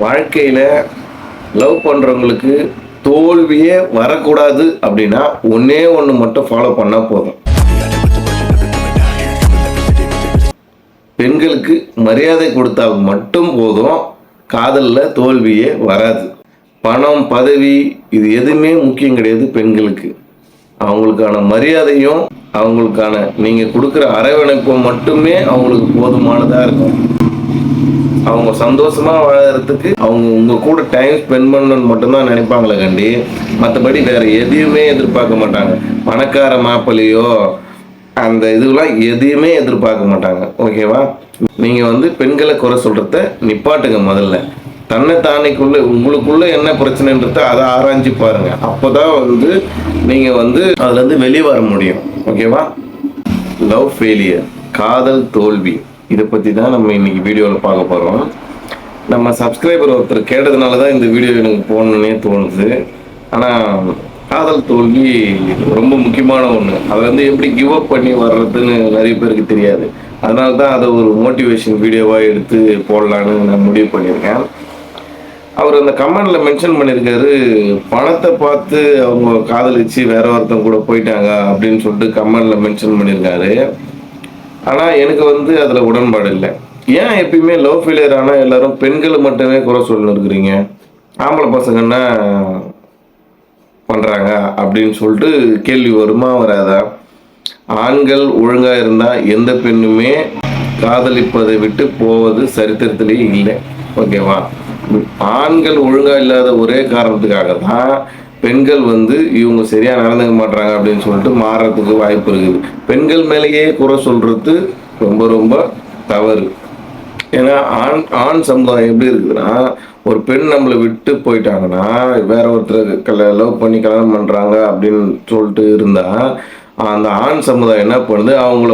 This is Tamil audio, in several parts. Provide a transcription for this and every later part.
வாழ்க்கையில் லவ் பண்ணுறவங்களுக்கு தோல்வியே வரக்கூடாது அப்படின்னா ஒன்றே ஒன்று மட்டும் ஃபாலோ பண்ணால் போதும். பெண்களுக்கு மரியாதை கொடுத்தால் மட்டும் போதும், காதலில் தோல்வியே வராது. பணம், பதவி இது எதுவுமே முக்கியம் கிடையாது. பெண்களுக்கு அவங்களுக்கான மரியாதையும் அவங்களுக்கான நீங்கள் கொடுக்குற அரவணைப்பும் மட்டுமே அவங்களுக்கு போதுமானதாக இருக்கும். அவங்க சந்தோஷமாக வாழறதுக்கு அவங்க உங்கள் கூட டைம் ஸ்பெண்ட் பண்ணணும்னு மட்டும்தான் நினைப்பாங்களே கண்டி, மற்றபடி வேறு எதையுமே எதிர்பார்க்க மாட்டாங்க. பணக்கார மாப்பிள்ளையோ அந்த இதுலாம் எதையுமே எதிர்பார்க்க மாட்டாங்க. ஓகேவா? நீங்கள் பெண்களை குறை சொல்கிறத நிப்பாட்டுங்க. முதல்ல தன்னை தானைக்குள்ளே உங்களுக்குள்ளே என்ன பிரச்சனைன்றத அதை ஆராய்ச்சி பாருங்கள். அப்போ தான் நீங்கள் அதுலேருந்து வெளியே வர முடியும். ஓகேவா? லவ் ஃபெயிலியர், காதல் தோல்வி, இதை பற்றி தான் நம்ம இன்றைக்கி வீடியோவில் பார்க்க போகிறோம். நம்ம சப்ஸ்கிரைபர் ஒருத்தர் கேட்டதுனால தான் இந்த வீடியோ எனக்கு போகணுன்னே தோணுது. ஆனால் காதல் தோல்வி ரொம்ப முக்கியமான ஒன்று. அதை எப்படி கிவ் அப் பண்ணி வர்றதுன்னு நிறைய பேருக்கு தெரியாது. அதனால தான் அதை ஒரு மோட்டிவேஷன் வீடியோவாக எடுத்து போடலான்னு நான் முடிவு பண்ணியிருக்கேன். அவர் அந்த கமெண்டில் மென்ஷன் பண்ணியிருக்காரு, பணத்தை பார்த்து அவங்க காதலிச்சு வேற ஒருத்தன் கூட போயிட்டாங்க அப்படின்னு சொல்லிட்டு கமெண்டில் மென்ஷன் பண்ணியிருக்காரு. ஆனால் எனக்கு அதில் உடன்பாடு இல்லை. ஏன் எப்பயுமே லவ் ஃபெயிலியர் ஆனால் எல்லாரும் பெண்களை மட்டுமே குறை சொல்லணும் இருக்கிறீங்க? ஆம்பளை பசங்கன்னா பண்ணுறாங்க அப்படின்னு சொல்லிட்டு கேள்வி வருமா வராதா? ஆண்கள் ஒழுங்காக இருந்தால் எந்த பெண்ணுமே காதலிப்பதை விட்டு போவது சரித்திரத்திலேயே இல்லை. ஓகேவா? ஆண்கள் ஒழுங்காக இல்லாத ஒரே காரணத்துக்காக தான் பெண்கள் இவங்க சரியாக நடந்துக்க மாட்டாங்க அப்படின்னு சொல்லிட்டு மாறுறதுக்கு வாய்ப்பு இருக்குது. பெண்கள் மேலேயே குறை சொல்கிறது ரொம்ப ரொம்ப தவறு. ஏன்னா ஆண் சமுதாயம் எப்படி இருக்குதுன்னா, ஒரு பெண் நம்மளை விட்டு போயிட்டாங்கன்னா வேற ஒருத்தர் லவ் பண்ணி கல்யாணம் பண்ணுறாங்க அப்படின்னு சொல்லிட்டு இருந்தால் அந்த ஆண் சமுதாயம் என்ன பண்ணுது, அவங்கள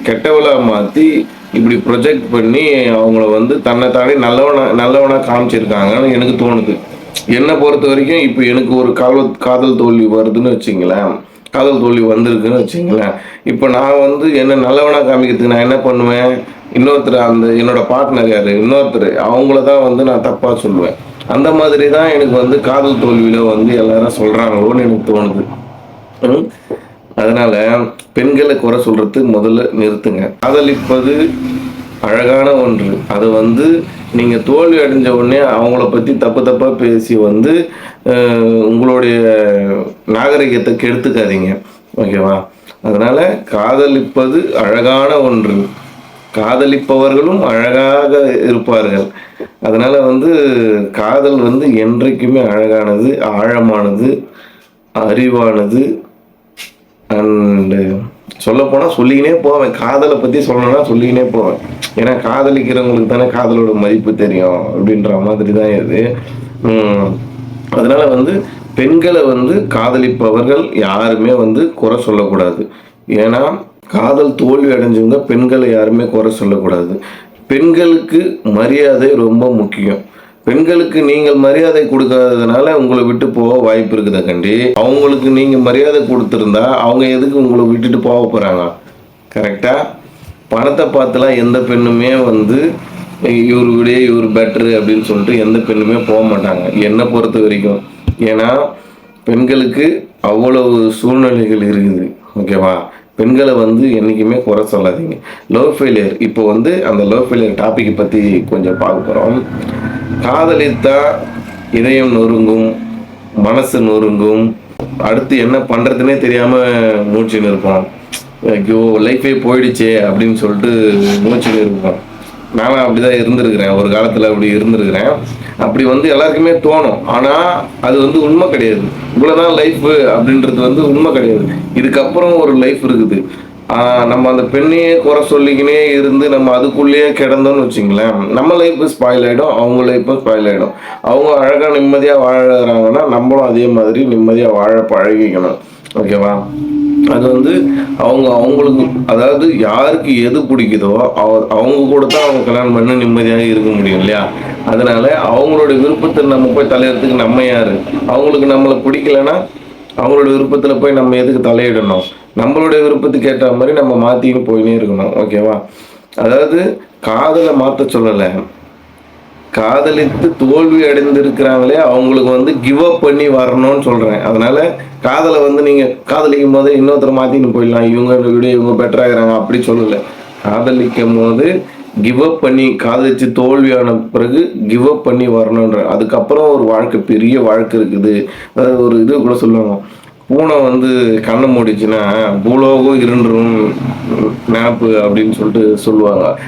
கெட்டவளாக மாற்றி இப்படி ப்ரொஜெக்ட் பண்ணி அவங்கள தன்னைத்தானே நல்லவனாக காமிச்சிருக்காங்கன்னு எனக்கு தோணுது. என்னை பொறுத்த வரைக்கும் இப்போ எனக்கு ஒரு காதல் தோல்வி வருதுன்னு வச்சுங்களேன், காதல் தோல்வி வந்திருக்குன்னு வச்சுங்களேன். இப்போ நான் என்ன நல்லவனாக காமிக்கிறதுக்கு நான் என்ன பண்ணுவேன், இன்னொருத்தர் என்னோட பார்ட்னர் யார் இன்னொருத்தர் அவங்கள தான் நான் தப்பாக சொல்லுவேன். அந்த மாதிரி தான் எனக்கு காதல் தோல்வியில் எல்லாரும் சொல்கிறாங்களோன்னு எனக்கு தோணுது. அதனால் பெண்களை குறை சொல்கிறது முதல்ல நிறுத்துங்க. காதலிப்பது அழகான ஒன்று. அது நீங்கள் தோல்வி அடைஞ்ச உடனே அவங்கள பற்றி தப்பாக பேசி உங்களுடைய நாகரிகத்தை கெடுத்துக்காதீங்க. ஓகேவா? அதனால் காதலிப்பது அழகான ஒன்று. காதலிப்பவர்களும் அழகாக இருப்பார்கள். அதனால் காதல் என்றைக்குமே அழகானது, ஆழமானது, அறிவானது. அண்டு சொல்லப்போனால் சொல்லிக்கினே போவேன். காதலை பற்றி சொல்லணும்னா சொல்லிக்கினே போவேன். ஏன்னா காதலிக்கிறவங்களுக்கு தானே காதலோட மதிப்பு தெரியும் அப்படின்ற மாதிரி தான் இது. அதனால் பெண்களை காதலிப்பவர்கள் யாருமே குறை சொல்லக்கூடாது. ஏன்னா காதல் தோல்வி அடைஞ்சவங்க பெண்களை யாருமே குறை சொல்லக்கூடாது. பெண்களுக்கு மரியாதை ரொம்ப முக்கியம். பெண்களுக்கு நீங்கள் மரியாதை கொடுக்காததுனால உங்களை விட்டு போக வாய்ப்பு இருக்குதா கண்டி? அவங்களுக்கு நீங்கள் மரியாதை கொடுத்துருந்தா அவங்க எதுக்கு உங்களை விட்டுட்டு போக போகிறாங்க? கரெக்டாக? பணத்தை பார்த்துலாம் எந்த பெண்ணுமே இவர் விட இவர் பெட்ரு அப்படின்னு சொல்லிட்டு எந்த பெண்ணுமே போக மாட்டாங்க என்னை பொறுத்த வரைக்கும். ஏன்னா பெண்களுக்கு அவ்வளவு சூழ்நிலைகள் இருக்குது. ஓகேவா? பெண்களை என்றைக்குமே குறை சொல்லாதீங்க. லவ் ஃபெயிலியர், இப்போ அந்த லவ் ஃபெயிலியர் டாப்பிக்கை பற்றி கொஞ்சம் பார்க்க போகிறோம். காதலித்தா இதயம் நொறுங்கும், மனசு நொறுங்கும், அடுத்து என்ன பண்ணுறதுனே தெரியாமல் மூச்சுன்னு இருப்போம். ஐயோ லைஃபே போயிடுச்சே அப்படின்னு சொல்லிட்டு மூச்சுன்னு இருப்போம். நானும் அப்படி தான் இருந்திருக்கிறேன், ஒரு காலத்தில் அப்படி இருந்திருக்கிறேன். அப்படி எல்லாருக்குமே தோணும். ஆனால் அது உண்மை கிடையாது. இவ்வளோதான் லைஃபு அப்படின்றது உண்மை கிடையாது. இதுக்கப்புறம் ஒரு லைஃப் இருக்குது. நம்ம அந்த பெண்ணையே குறை சொல்லிக்கினே இருந்து நம்ம அதுக்குள்ளேயே கிடந்தோன்னு வச்சுங்களேன், நம்ம லைஃப் ஸ்பாயில் ஆகிடும், அவங்க லைஃப்பும் ஸ்பாயில் ஆகிடும். அவங்க அழகாக நிம்மதியாக வாழறாங்கன்னா நம்மளும் அதே மாதிரி நிம்மதியாக வாழ பழகிக்கணும். ஓகேவா? அது அவங்களுக்கு அதாவது யாருக்கு எது பிடிக்குதோ அவங்க கூட தான் அவங்க கல்யாணம் பண்ணி நிம்மதியாக இருக்க முடியும் இல்லையா? அதனால அவங்களோட விருப்பத்தில் நம்ம போய் தலையிடறதுக்கு நம்ம யாரு? அவங்களுக்கு நம்மளை பிடிக்கலன்னா அவங்களோட விருப்பத்தில் போய் நம்ம எதுக்கு தலையிடணும்? நம்மளுடைய விருப்பத்துக்கு ஏற்ற மாதிரி நம்ம மாற்றியும் போயினே இருக்கணும். ஓகேவா? அதாவது காதலை மாற்ற சொல்லலை, காதலித்து தோல்வி அடைந்திருக்கிறாங்களே அவங்களுக்கு வந்து கிவ் அப் பண்ணி வரணும்னு சொல்றேன். அதனால காதல வந்து நீங்க காதலிக்கும் போதே இன்னொருத்தர மாத்தின்னு போயிடலாம். இவங்க விட இவங்க பெட்டரா இருக்கிறாங்க அப்படி சொல்லல. காதலிக்கும்போது கிவ் அப் பண்ணி காதலிச்சு தோல்வியான பிறகு கிவ் அப் பண்ணி வரணுன்ற. அதுக்கப்புறம் ஒரு வாழ்க்கை பெரிய வாழ்க்கை இருக்குது. அதாவது ஒரு இது கூட சொல்லுவாங்க. பூனை வந்து கண்ண மூடிச்சுன்னா பூலோகம் இருண்டுரும் நெனப்பு அப்படின்னு சொல்லிட்டு சொல்லுவாங்க.